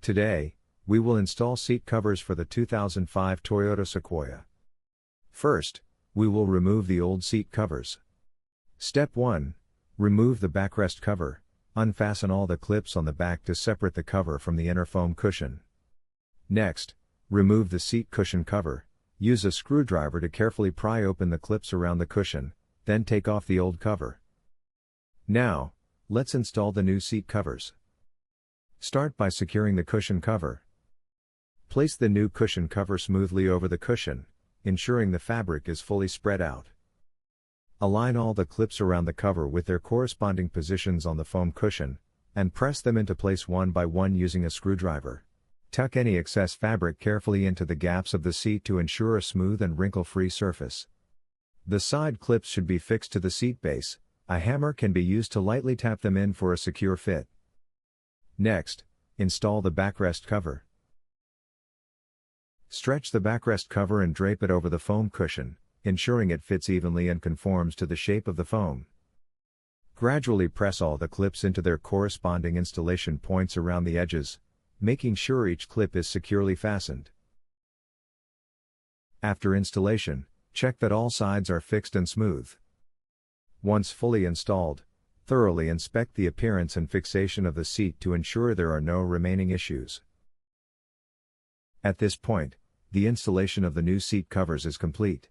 Today, we will install seat covers for the 2005 Toyota Sequoia. First, we will remove the old seat covers. Step 1. Remove the backrest cover. Unfasten all the clips on the back to separate the cover from the inner foam cushion. Next, remove the seat cushion cover. Use a screwdriver to carefully pry open the clips around the cushion, then take off the old cover. Now, let's install the new seat covers. Start by securing the cushion cover. Place the new cushion cover smoothly over the cushion, ensuring the fabric is fully spread out. Align all the clips around the cover with their corresponding positions on the foam cushion, and press them into place one by one using a screwdriver. Tuck any excess fabric carefully into the gaps of the seat to ensure a smooth and wrinkle-free surface. The side clips should be fixed to the seat base. A hammer can be used to lightly tap them in for a secure fit. Next, install the backrest cover. Stretch the backrest cover and drape it over the foam cushion, ensuring it fits evenly and conforms to the shape of the foam. Gradually press all the clips into their corresponding installation points around the edges, making sure each clip is securely fastened. After installation, check that all sides are fixed and smooth. Once fully installed, thoroughly inspect the appearance and fixation of the seat to ensure there are no remaining issues. At this point, the installation of the new seat covers is complete.